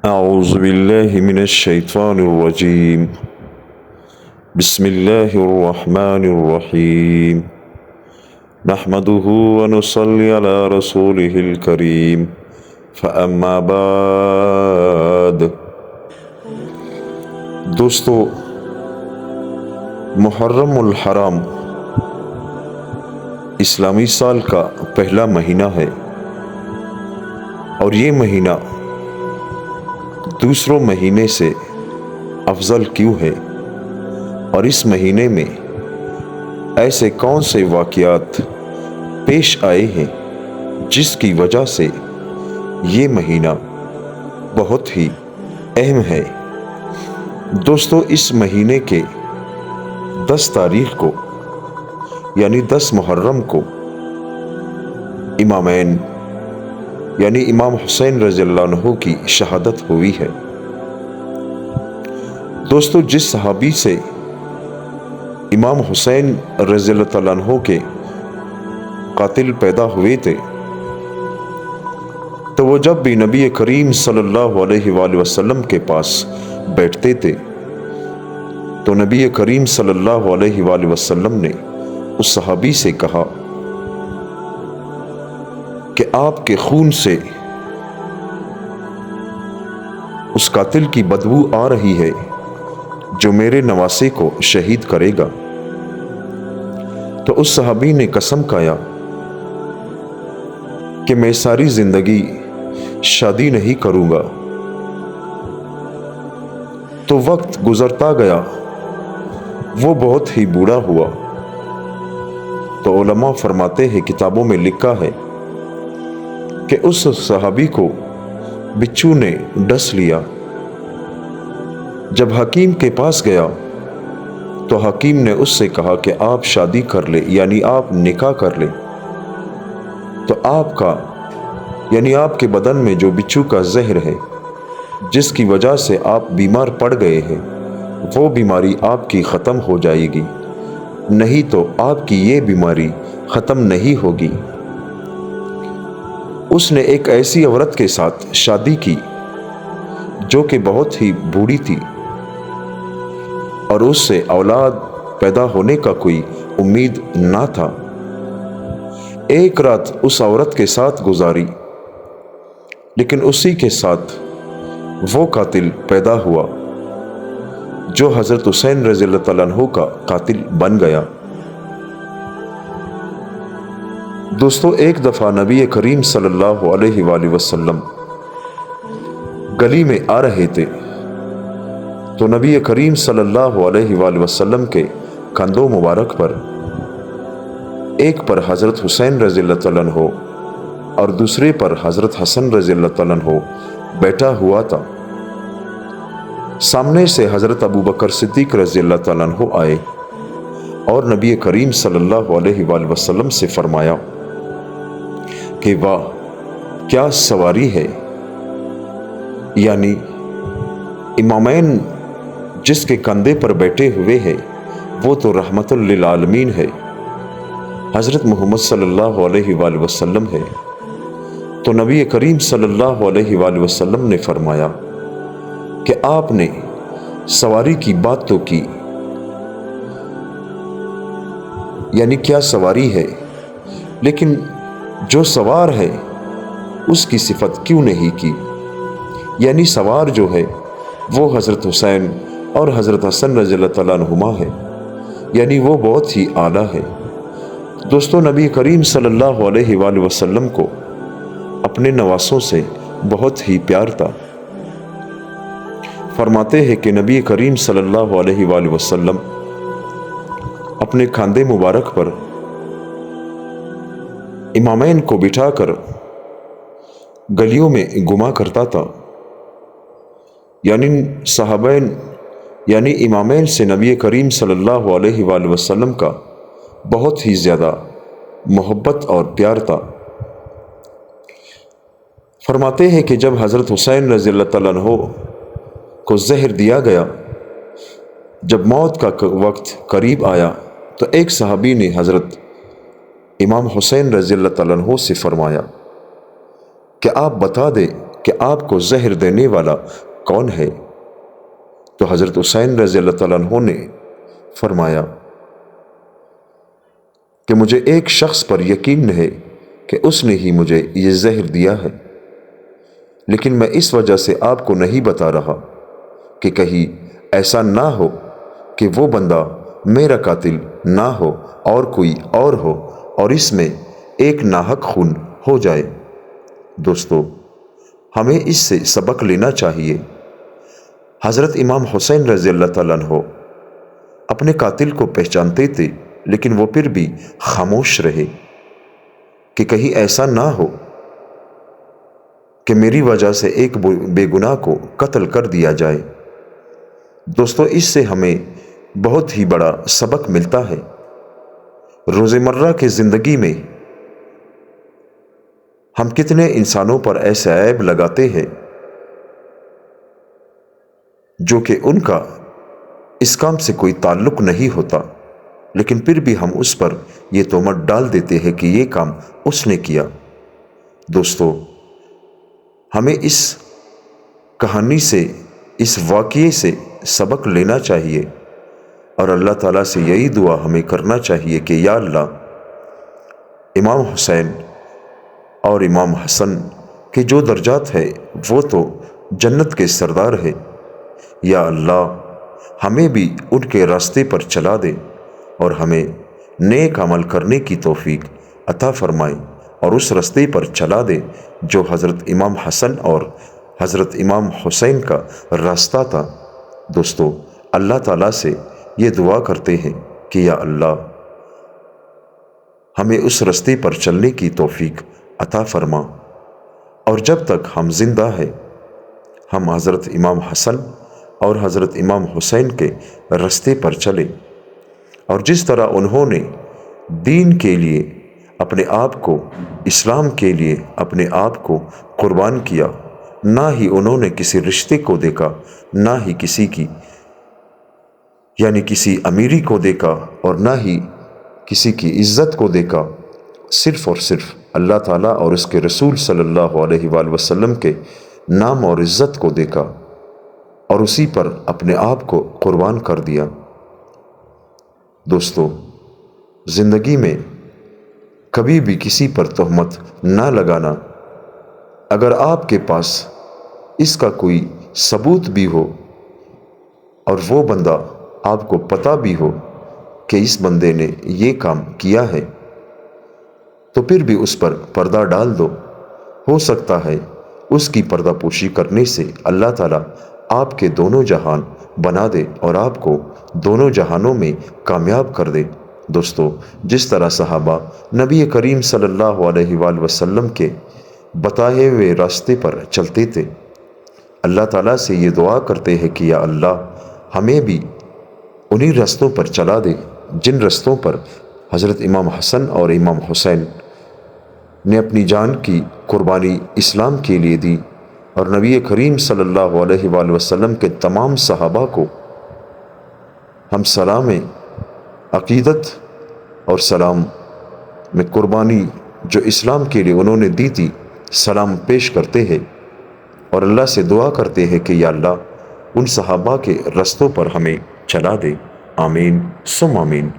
أعوذ بالله من الشيطان الرجيم. بسم الله الرحمن الرحيم. نحمده ونصلي على رسوله الكريم. فأما بعد. دوستو، محرم الحرام اسلامی سال کا پہلا مہینہ ہے، اور یہ مہینہ دوسروں مہینے سے افضل کیوں ہے؟ اور اس مہینے میں ایسے کون سے واقعات پیش آئے ہیں جس کی وجہ سے یہ مہینہ بہت ہی اہم ہے؟ دوستو، اس مہینے کے 10 تاریخ کو یعنی 10 محرم کو امامین یعنی امام حسین رضی اللہ عنہ کی شہادت ہوئی ہے۔ دوستو، جس صحابی سے امام حسین رضی اللہ تعالیٰ عنہ کے قاتل پیدا ہوئے تھے، تو وہ جب بھی نبی کریم صلی اللہ علیہ وآلہ وسلم کے پاس بیٹھتے تھے تو نبی کریم صلی اللہ علیہ وآلہ وسلم نے اس صحابی سے کہا کہ آپ کے خون سے اس قاتل کی بدبو آ رہی ہے جو میرے نواسے کو شہید کرے گا۔ تو اس صحابی نے قسم کھایا کہ میں ساری زندگی شادی نہیں کروں گا۔ تو وقت گزرتا گیا، وہ بہت ہی بوڑھا ہوا۔ تو علماء فرماتے ہیں، کتابوں میں لکھا ہے کہ اس صحابی کو بچھو نے ڈس لیا۔ جب حکیم کے پاس گیا تو حکیم نے اس سے کہا کہ آپ شادی کر لے، یعنی آپ نکاح کر لے۔ تو آپ کا یعنی آپ کے بدن میں جو بچھو کا زہر ہے جس کی وجہ سے آپ بیمار پڑ گئے ہیں، وہ بیماری آپ کی ختم ہو جائے گی، نہیں تو آپ کی یہ بیماری ختم نہیں ہوگی۔ اس نے ایک ایسی عورت کے ساتھ شادی کی جو کہ بہت ہی بوڑھی تھی، اور اس سے اولاد پیدا ہونے کا کوئی امید نہ تھا۔ ایک رات اس عورت کے ساتھ گزاری، لیکن اسی کے ساتھ وہ قاتل پیدا ہوا جو حضرت حسین رضی اللہ تعالیٰ عنہ کا قاتل بن گیا۔ دوستو، ایک دفعہ نبی کریم صلی اللہ علیہ وآلہ وسلم گلی میں آ رہے تھے، تو نبی کریم صلی اللہ علیہ وآلہ وسلم کے کندھوں مبارک پر ایک پر حضرت حسین رضی اللہ تعالیٰ عنہ اور دوسرے پر حضرت حسن رضی اللہ تعالیٰ عنہ بیٹھا ہوا تھا۔ سامنے سے حضرت ابوبکر صدیق رضی اللہ تعالیٰ عنہ آئے اور نبی کریم صلی اللہ علیہ وآلہ وسلم سے فرمایا کہ واہ، کیا سواری ہے! یعنی امامین جس کے کندھے پر بیٹھے ہوئے ہیں وہ تو رحمت للعالمین ہے، حضرت محمد صلی اللہ علیہ وآلہ وسلم ہے۔ تو نبی کریم صلی اللہ علیہ وآلہ وسلم نے فرمایا کہ آپ نے سواری کی بات تو کی، یعنی کیا سواری ہے، لیکن جو سوار ہے اس کی صفت کیوں نہیں کی؟ یعنی سوار جو ہے وہ حضرت حسین اور حضرت حسن رضی اللہ تعالیٰ عنہما ہے، یعنی وہ بہت ہی اعلیٰ ہے۔ دوستو، نبی کریم صلی اللہ علیہ وآلہ وسلم کو اپنے نواسوں سے بہت ہی پیار تھا۔ فرماتے ہیں کہ نبی کریم صلی اللہ علیہ وآلہ وسلم اپنے کاندھے مبارک پر امامین کو بٹھا کر گلیوں میں گھما کرتا تھا، یعنی صحابین یعنی امامین سے نبی کریم صلی اللہ علیہ وآلہ وسلم کا بہت ہی زیادہ محبت اور پیار تھا۔ فرماتے ہیں کہ جب حضرت حسین رضی اللہ تعالیٰ عنہ کو زہر دیا گیا، جب موت کا وقت قریب آیا تو ایک صحابی نے حضرت امام حسین رضی اللہ تعالیٰ عنہ سے فرمایا کہ آپ بتا دیں کہ آپ کو زہر دینے والا کون ہے؟ تو حضرت حسین رضی اللہ تعالیٰ عنہ نے فرمایا کہ مجھے ایک شخص پر یقین ہے کہ اس نے ہی مجھے یہ زہر دیا ہے، لیکن میں اس وجہ سے آپ کو نہیں بتا رہا کہ کہیں ایسا نہ ہو کہ وہ بندہ میرا قاتل نہ ہو اور کوئی اور ہو اور اس میں ایک ناحق خون ہو جائے۔ دوستو، ہمیں اس سے سبق لینا چاہیے۔ حضرت امام حسین رضی اللہ تعالیٰ عنہ اپنے قاتل کو پہچانتے تھے، لیکن وہ پھر بھی خاموش رہے کہ کہیں ایسا نہ ہو کہ میری وجہ سے ایک بے گناہ کو قتل کر دیا جائے۔ دوستو، اس سے ہمیں بہت ہی بڑا سبق ملتا ہے۔ روزمرہ کی زندگی میں ہم کتنے انسانوں پر ایسے عیب لگاتے ہیں جو کہ ان کا اس کام سے کوئی تعلق نہیں ہوتا، لیکن پھر بھی ہم اس پر یہ تہمت ڈال دیتے ہیں کہ یہ کام اس نے کیا۔ دوستو، ہمیں اس کہانی سے، اس واقعے سے سبق لینا چاہیے اور اللہ تعالیٰ سے یہی دعا ہمیں کرنا چاہیے کہ یا اللہ، امام حسین اور امام حسن کے جو درجات ہے وہ تو جنت کے سردار ہے۔ یا اللہ، ہمیں بھی ان کے راستے پر چلا دے اور ہمیں نیک عمل کرنے کی توفیق عطا فرمائے اور اس راستے پر چلا دے جو حضرت امام حسن اور حضرت امام حسین کا راستہ تھا۔ دوستو، اللہ تعالیٰ سے یہ دعا کرتے ہیں کہ یا اللہ، ہمیں اس راستے پر چلنے کی توفیق عطا فرما، اور جب تک ہم زندہ ہیں ہم حضرت امام حسن اور حضرت امام حسین کے راستے پر چلے، اور جس طرح انہوں نے دین کے لیے اپنے آپ کو، اسلام کے لیے اپنے آپ کو قربان کیا، نہ ہی انہوں نے کسی رشتے کو دیکھا، نہ ہی کسی کی یعنی کسی امیری کو دیکھا، اور نہ ہی کسی کی عزت کو دیکھا، صرف اور صرف اللہ تعالیٰ اور اس کے رسول صلی اللہ علیہ وآلہ وسلم کے نام اور عزت کو دیکھا اور اسی پر اپنے آپ کو قربان کر دیا۔ دوستو، زندگی میں کبھی بھی کسی پر تہمت نہ لگانا۔ اگر آپ کے پاس اس کا کوئی ثبوت بھی ہو اور وہ بندہ آپ کو پتہ بھی ہو کہ اس بندے نے یہ کام کیا ہے، تو پھر بھی اس پر پردہ ڈال دو۔ ہو سکتا ہے اس کی پردہ پوشی کرنے سے اللہ تعالیٰ آپ کے دونوں جہان بنا دے اور آپ کو دونوں جہانوں میں کامیاب کر دے۔ دوستو، جس طرح صحابہ نبی کریم صلی اللہ علیہ وآلہ وسلم کے بتائے ہوئے راستے پر چلتے تھے، اللہ تعالیٰ سے یہ دعا کرتے ہیں کہ یا اللہ، ہمیں بھی انہی رستوں پر چلا دے جن رستوں پر حضرت امام حسن اور امام حسین نے اپنی جان کی قربانی اسلام کے لیے دی، اور نبی کریم صلی اللہ علیہ وآلہ وسلم کے تمام صحابہ کو ہم سلام عقیدت اور سلام میں قربانی جو اسلام کے لیے انہوں نے دی تھی سلام پیش کرتے ہیں، اور اللہ سے دعا کرتے ہیں کہ یا اللہ، ان صحابہ کے رستوں پر ہمیں چلا دے۔ آمین ثم آمین۔